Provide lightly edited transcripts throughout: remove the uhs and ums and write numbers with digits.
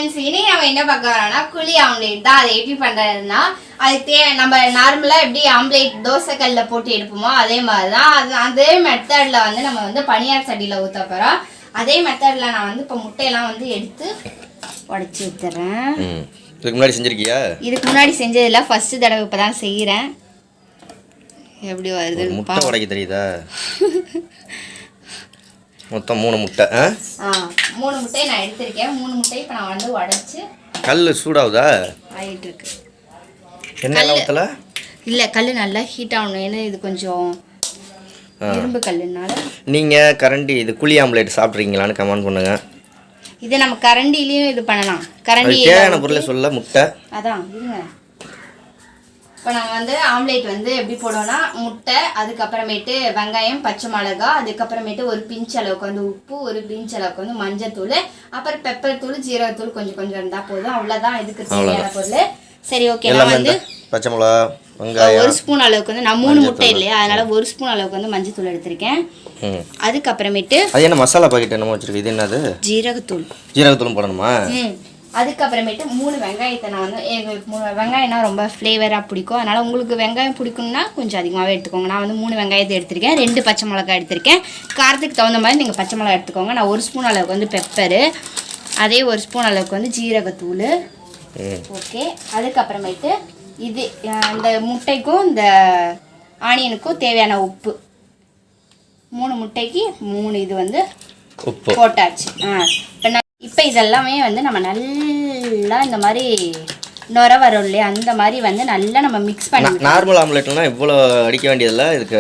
Friends, இனி நம்ம என்ன பார்க்க வரோம்னா குழி ஆம்லேட் தான். அதை எப்படி பண்ணுறதுன்னா, அதுக்கு நம்ம நார்மலாக எப்படி ஆம்லேட் தோசைக்கல்லில் போட்டு எடுப்போமோ அதே மாதிரி தான். அதே மெத்தடில் வந்து நம்ம வந்து பனியார் சட்டியில் ஊற்ற போகிறோம். அதே மெத்தடில் நான் வந்து இப்போ முட்டையெல்லாம் வந்து எடுத்து உடச்சி ஊற்றுறேன். இதுக்கு முன்னாடி செஞ்சுருக்கியா? இதுக்கு முன்னாடி செஞ்சதில்ல, ஃபஸ்ட்டு தடவை இப்போ தான் செய்கிறேன். எப்படி வருது முட்டை உடைக்க தெரியுதா? மொத்தம் 3 முட்டை. 3 முட்டையை நான் எடுத்திருக்கேன். 3 முட்டையை இப்போ நான் வந்து உடச்சி. கல் சூடாகுதா? ஆகிட்டு இருக்கு. என்ன ஊற்றல? இல்லை, கல் நல்லா ஹீட் ஆகணும். ஏன்னா இது கொஞ்சம் இரும்பு கல்லுனால. நீங்கள் கரண்டி இது குழி ஆம்லேட் சாப்பிட்றீங்களான்னு கமெண்ட் பண்ணுங்க. இதை நம்ம கரண்டிலையும் இது பண்ணலாம். கரண்டி தேவையான பொருளை சொல்ல. முட்டை அதான் இருங்க. இப்போ நாங்கள் வந்து ஆம்லேட் வந்து எப்படி போடுவோம்னா, முட்டை, அதுக்கப்புறமேட்டு வெங்காயம், பச்சை மிளகா, அதுக்கப்புறமேட்டு ஒரு பிஞ்ச் அளவுக்கு வந்து உப்பு, ஒரு பிஞ்ச் அளவுக்கு வந்து மஞ்சத்தூள், அப்புறம் பெப்பர் தூள், ஜீரகத்தூள் கொஞ்சம் கொஞ்சம் இருந்தால் போதும். அவ்வளோதான் இதுக்கு தேவையான பொருள். சரி, ஓகே. நான் வந்து பச்சை மிளகா, வெங்காயம் 1 ஸ்பூன் அளவுக்கு வந்து, நான் 3 முட்டை இல்லையா, அதனால 1 ஸ்பூன் அளவுக்கு வந்து மஞ்சத்தூள் எடுத்திருக்கேன். அதுக்கப்புறமேட்டு அது என்ன மசாலா பாக்கெட் என்னமோ வச்சிருக்கு, இது என்னது? ஜீரகத்தூள். ஜீரகத்தூளும் போடணுமா? அதுக்கப்புறமேட்டு 3 வெங்காயத்தை நான் வந்து, எங்களுக்கு 3 வெங்காயம்னா ரொம்ப ஃப்ளேவராக பிடிக்கும். அதனால் உங்களுக்கு வெங்காயம் பிடிக்கும்னா கொஞ்சம் அதிகமாகவே எடுத்துக்கோங்க. நான் வந்து 3 வெங்காயத்தை எடுத்திருக்கேன். 2 பச்சை மிளகாய் எடுத்திருக்கேன். காரத்துக்கு தகுந்த மாதிரி நீங்கள் பச்சை மிளகாய் எடுத்துக்கோங்க. நான் 1 ஸ்பூன் அளவுக்கு வந்து பெப்பரு, அதே 1 ஸ்பூன் அளவுக்கு வந்து ஜீரகத்தூள். ஓகே. அதுக்கப்புறமேட்டு இது இந்த முட்டைக்கும் இந்த ஆனியனுக்கும் தேவையான உப்பு. 3 முட்டைக்கு 3 இது வந்து உப்பு போட்டாச்சு. இப்போ இதெல்லாமே வந்து நம்ம நல்லா இந்த மாதிரி நுர வரும் இல்லையா, அந்த மாதிரி வந்து நல்லா நம்ம மிக்ஸ் பண்ணி. நார்மல் ஆம்லேட்னா இவ்வளோ அடிக்க வேண்டியதில்லை. இதுக்கு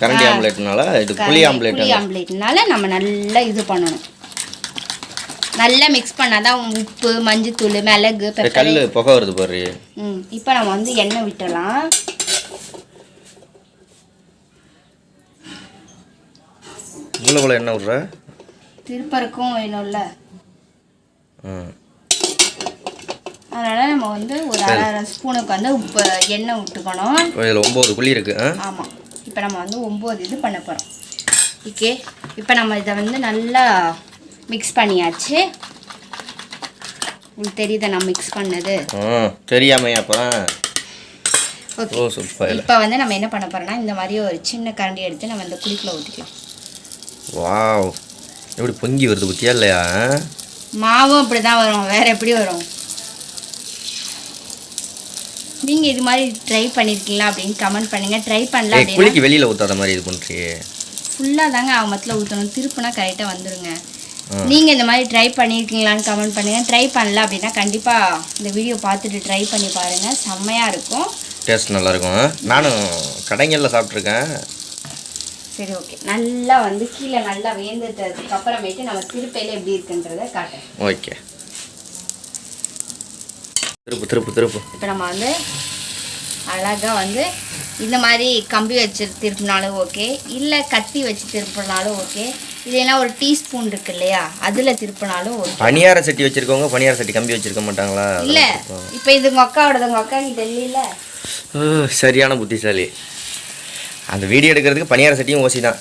கரண்டி ஆம்லேட்னால, இது புளி ஆம்லேட். புளி ஆம்லேட்னால நம்ம நல்லா இது பண்ணணும். நல்லா மிக்ஸ் பண்ணாதான் உப்பு, மஞ்சத்தூள், மிளகு, பெப்பர். கல் புகை வருது பாரு. இப்போ நம்ம வந்து எண்ணெய் விட்டுடலாம். இவ்வளோ எண்ணெய் விட்ற? திருப்பருக்கும் வேணும்ல, அதனால் நம்ம வந்து ஒரு அரை ஸ்பூனுக்கு வந்து உப்பு எண்ணெய் விட்டுக்கணும். இதில் 9 புளி இருக்குது. ஆமாம். இப்போ நம்ம வந்து 9 இது பண்ண போகிறோம். ஓகே. இப்போ நம்ம இதை வந்து நல்லா மிக்ஸ் பண்ணியாச்சு. உங்களுக்கு தெரியுதா நான் மிக்ஸ் பண்ணது? தெரியாமையா? அப்புறம் ஓகே. இப்போ வந்து நம்ம என்ன பண்ண போகிறோம்னா, இந்த மாதிரி ஒரு சின்ன கரண்டி எடுத்து நம்ம இந்த குழிக்குள்ள ஊற்றிக்கலாம். வாவ், எப்படி பொங்கி வருது பற்றியா இல்லையா? மாவும் அப்படி தான் வரும், வேறு எப்படி வரும்? நீங்கள் இது மாதிரி ட்ரை பண்ணியிருக்கீங்களா அப்படின்னு கமெண்ட் பண்ணுங்கள். ட்ரை பண்ணல அப்படின்னா குளிக்கு வெளியில் ஊற்றாத மாதிரி இது பண்ணுறீங்க. ஃபுல்லாக தாங்க மொத்தத்தில் ஊற்றணும். திருப்புனா கரெக்டாக வந்துடுங்க. நீங்கள் இந்த மாதிரி ட்ரை பண்ணியிருக்கீங்களான்னு கமெண்ட் பண்ணுங்கள். ட்ரை பண்ணல அப்படின்னா கண்டிப்பாக இந்த வீடியோ பார்த்துட்டு ட்ரை பண்ணி பாருங்கள். செம்மையாக இருக்கும், டேஸ்ட் நல்லாயிருக்கும். நானும் கடைங்களில் சாப்பிட்ருக்கேன். சரி, ஓகே. நல்லா வந்து கீழே நல்லா வேந்ததுக்கு அப்புறமேட்டு நம்ம திருப்பையில் எப்படி இருக்குன்றதை காட்டுறேன். ஓகே. திருப்பு திருப்பு திருப்பு. இப்போ நம்ம வந்து அழகாக வந்து இந்த மாதிரி கம்பி வச்சு திருப்பினாலும் ஓகே, இல்லை கத்தி வச்சு திருப்பினாலும் ஓகே, இதெல்லாம் ஒரு டீஸ்பூன் இருக்கு இல்லையா, அதில் திருப்பினாலும் ஓகே. பனியார சட்டி வச்சுருக்கவங்க பனியார சட்டி கம்பி வச்சுருக்க மாட்டாங்களா? இல்லை, இப்போ இது உங்கள் அக்காவோடது, உங்கள் அக்கா கிட்ட இல்லைல்ல. சரியான புத்திசாலி. அந்த வீடியோ எடுக்கிறதுக்கு பனியார சட்டியும் ஓசி தான்.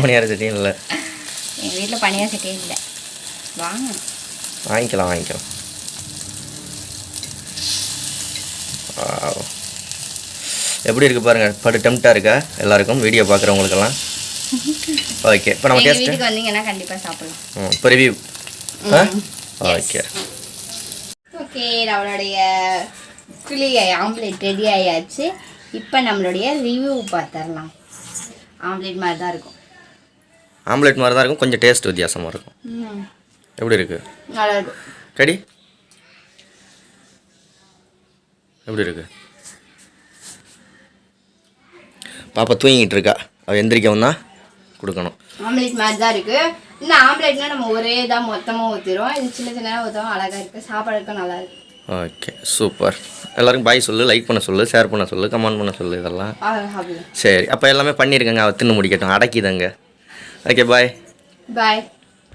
பனியார சட்டியும் இல்லை. எங்கள் வீட்டில் பனியார சட்டியும் இல்லை. வாங்கிக்கலாம். எப்படி இருக்குது பாருங்கள். படு டெம்ப்டாக இருக்கா எல்லாருக்கும், வீடியோ பார்க்குறவங்களுக்கெல்லாம்? ஓகே. இப்போ நம்ம டேஸ்ட் வீட்டுக்கு வந்தீங்கன்னா கண்டிப்பாக சாப்பிடலாம். இப்போ ரிவ்யூ. Okay okay. நம்மளுடைய குழி ஆம்லேட் ரெடி ஆயாச்சு. இப்போ நம்மளுடைய ரிவ்யூ பார்த்துடலாம். ஆம்லேட் மாதிரி தான் இருக்கும். ஆம்லேட் மாதிரி தான் இருக்கும், கொஞ்சம் டேஸ்ட் வித்தியாசமாக இருக்கும். எப்படி இருக்கு? நல்லா இருக்கும். கடி எப்படி இருக்கு? பாப்பா தூங்கிட்டு இருக்கா, அவள் எந்திரிக்கவும் தான் கொடுக்கணும். ஆம்லேட் மாதிரி தான் இருக்குது. இன்னும் ஆம்லேட்னா நம்ம ஒரே தான் மொத்தமாக ஊற்றிடுவோம். இது சின்ன சின்னதாக ஊற்றவும் அழகாக இருக்குது, சாப்பாடுக்கும் நல்லா இருக்குது. Okay, super. எல்லாருக்கும் பாய் சொல்லு, லைக் பண்ண சொல்லு, ஷேர் பண்ண சொல்லு, கமெண்ட் பண்ண சொல்லு. இதெல்லாம் சரி. அப்போ எல்லாமே பண்ணியிருக்கேங்க, அவள் தின்னு முடிக்கட்டும், அடக்கிதங்க. ஓகே, பாய்.